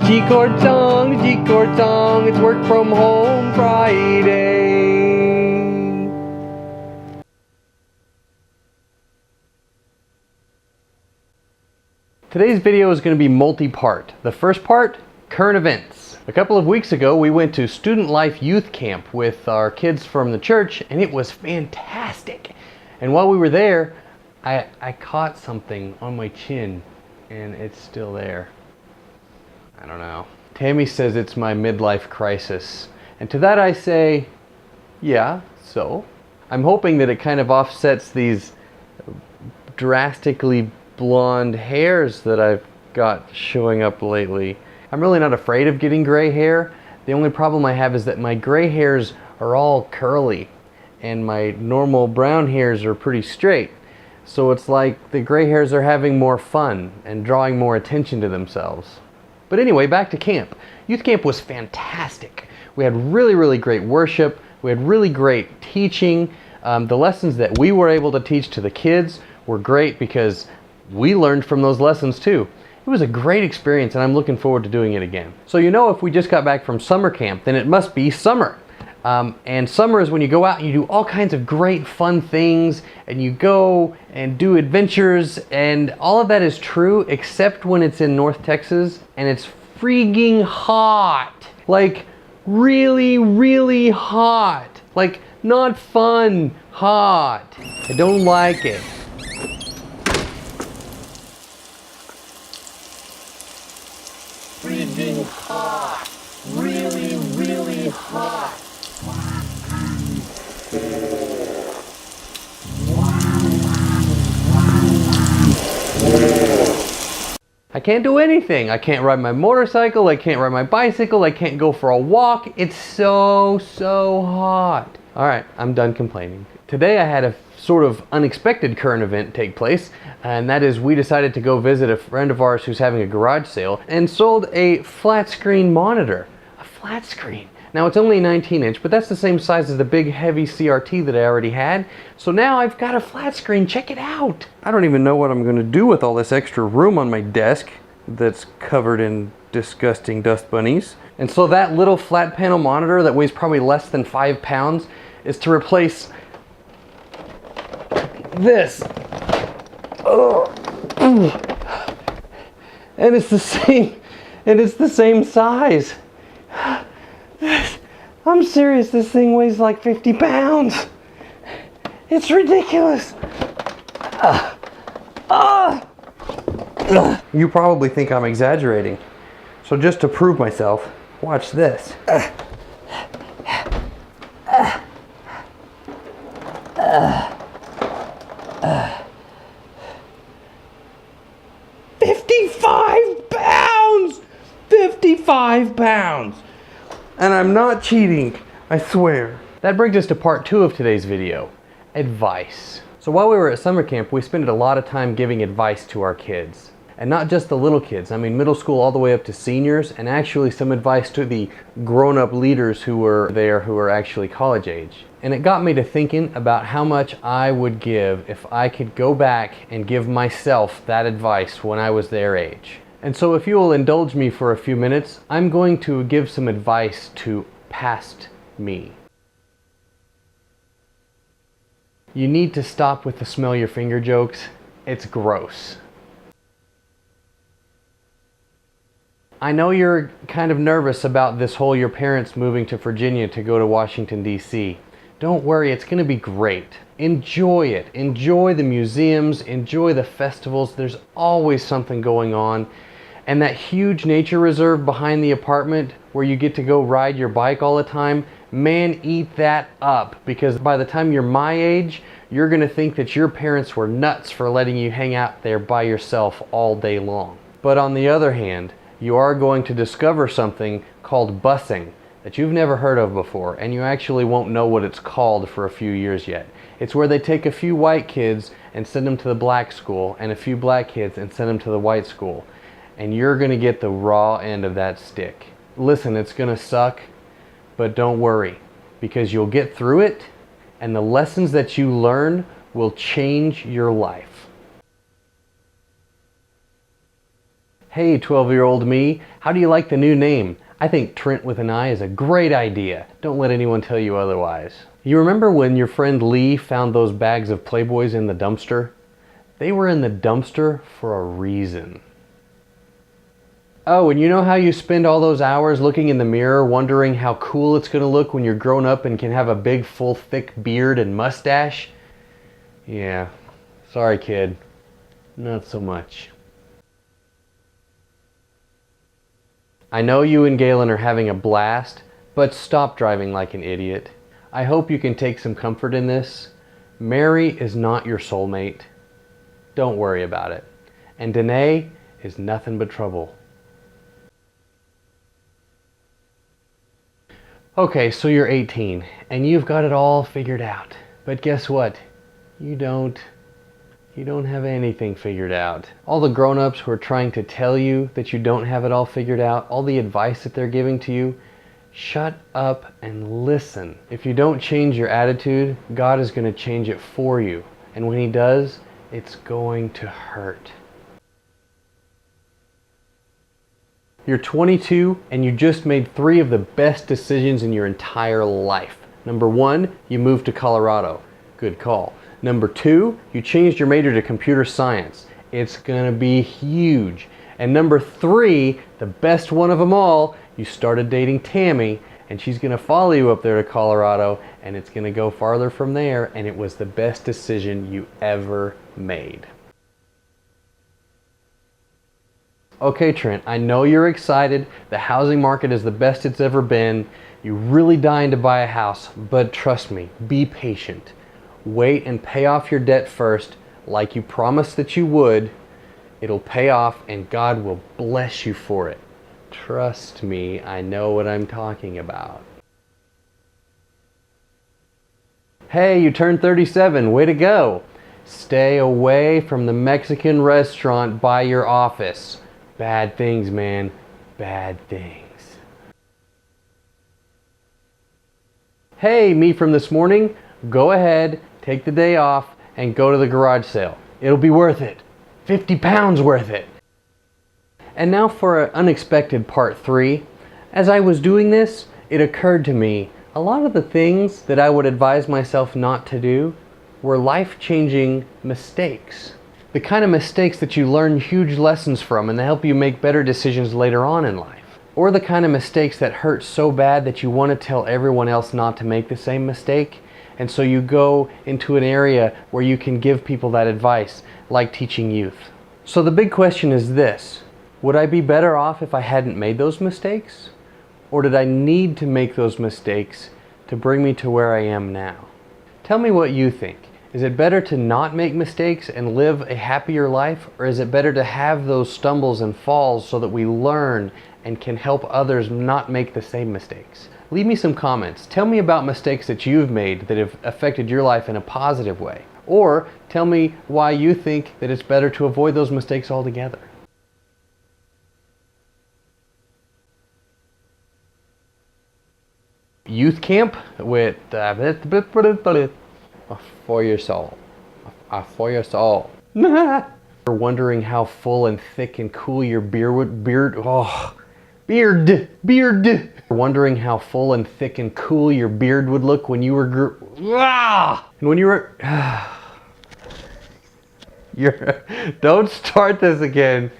G-chord song, G-chord song, it's work from home Friday. Today's video is going to be multi-part. The first part, current events. A couple of weeks ago, we went to Student Life Youth Camp with our kids from the church, and it was fantastic. And while we were there, I caught something on my chin, and it's still there. I don't know. Tammy says it's my midlife crisis. And to that I say, yeah, so? I'm hoping that it kind of offsets these drastically blonde hairs that I've got showing up lately. I'm really not afraid of getting gray hair. The only problem I have is that my gray hairs are all curly and my normal brown hairs are pretty straight. So it's like the gray hairs are having more fun and drawing more attention to themselves. But anyway, back to camp. Youth camp was fantastic. We had really great worship. We had really great teaching. The lessons that we were able to teach to the kids were great because we learned from those lessons too. It was a great experience and I'm looking forward to doing it again. So you know, if we just got back from summer camp, then it must be summer. And summer is when you go out and you do all kinds of great fun things and you go and do adventures, and all of that is true except when it's in North Texas and it's freaking hot. Like really hot. Like not fun, hot. I don't like it. Freaking hot. Really hot. I can't do anything. I can't ride my motorcycle, I can't ride my bicycle, I can't go for a walk. It's so hot. All right, I'm done complaining. Today I had a sort of unexpected current event take place, and that is we decided to go visit a friend of ours who's having a garage sale and sold a flat screen monitor. A flat screen. Now it's only 19-inch, but that's the same size as the big heavy CRT that I already had. So now I've got a flat screen, check it out. I don't even know what I'm gonna do with all this extra room on my desk that's covered in disgusting dust bunnies. And so that little flat panel monitor that weighs probably less than 5 pounds is to replace this. And it's the same size. I'm serious, this thing weighs like 50 pounds. It's ridiculous. You probably think I'm exaggerating. So just to prove myself, watch this. 55 pounds! 55 pounds! And I'm not cheating, I swear. That brings us to part 2 of today's video, advice. So while we were at summer camp, we spent a lot of time giving advice to our kids. And not just the little kids, I mean middle school all the way up to seniors, and actually some advice to the grown-up leaders who were there who were actually college age. And it got me to thinking about how much I would give if I could go back and give myself that advice when I was their age. And so if you will indulge me for a few minutes, I'm going to give some advice to past me. You need to stop with the smell your finger jokes. It's gross. I know you're kind of nervous about this whole your parents moving to Virginia to go to Washington, D.C. Don't worry, it's going to be great. Enjoy it. Enjoy the museums, enjoy the festivals. There's always something going on. And that huge nature reserve behind the apartment where you get to go ride your bike all the time, man, eat that up. Because by the time you're my age, you're going to think that your parents were nuts for letting you hang out there by yourself all day long. But on the other hand, you are going to discover something called busing that you've never heard of before, and you actually won't know what it's called for a few years yet. It's where they take a few white kids and send them to the black school, and a few black kids and send them to the white school. And you're going to get the raw end of that stick. Listen, it's going to suck, but don't worry, because you'll get through it, and the lessons that you learn will change your life. Hey, 12-year-old me, how do you like the new name? I think Trent with an I is a great idea. Don't let anyone tell you otherwise. You remember when your friend Lee found those bags of Playboys in the dumpster? They were in the dumpster for a reason. Oh, and you know how you spend all those hours looking in the mirror wondering how cool it's gonna look when you're grown up and can have a big, full, thick beard and mustache? Yeah, sorry kid, not so much. I know you and Galen are having a blast, but stop driving like an idiot. I hope you can take some comfort in this. Mary is not your soulmate. Don't worry about it. And Danae is nothing but trouble. Okay, so you're 18 and you've got it all figured out. But guess what? You don't have anything figured out. All the grown-ups who are trying to tell you that you don't have it all figured out, all the advice that they're giving to you, shut up and listen. If you don't change your attitude, God is going to change it for you. And when He does, it's going to hurt. You're 22 and you just made 3 of the best decisions in your entire life. Number 1, you moved to Colorado. Good call. Number 2, you changed your major to computer science. It's gonna be huge. And number 3, the best one of them all, you started dating Tammy and she's gonna follow you up there to Colorado and it's gonna go farther from there, and it was the best decision you ever made. Okay, Trent, I know you're excited. The housing market is the best it's ever been. You're really dying to buy a house, but trust me, be patient. Wait and pay off your debt first, like you promised that you would. It'll pay off and God will bless you for it. Trust me, I know what I'm talking about. Hey, you turned 37, way to go. Stay away from the Mexican restaurant by your office. Bad things, man. Bad things. Hey, me from this morning. Go ahead, take the day off, and go to the garage sale. It'll be worth it. 50 pounds worth it. And now for an unexpected part 3. As I was doing this, it occurred to me a lot of the things that I would advise myself not to do were life-changing mistakes. The kind of mistakes that you learn huge lessons from and they help you make better decisions later on in life. Or the kind of mistakes that hurt so bad that you want to tell everyone else not to make the same mistake. And so you go into an area where you can give people that advice, like teaching youth. So the big question is this: would I be better off if I hadn't made those mistakes? Or did I need to make those mistakes to bring me to where I am now? Tell me what you think. Is it better to not make mistakes and live a happier life? Or is it better to have those stumbles and falls so that we learn and can help others not make the same mistakes? Leave me some comments. Tell me about mistakes that you've made that have affected your life in a positive way. Or tell me why you think that it's better to avoid those mistakes altogether. Youth camp with for your soul. For your soul. You're wondering how full and thick and cool your beard. Wondering how full and thick and cool your beard would look when you were and when you were don't start this again.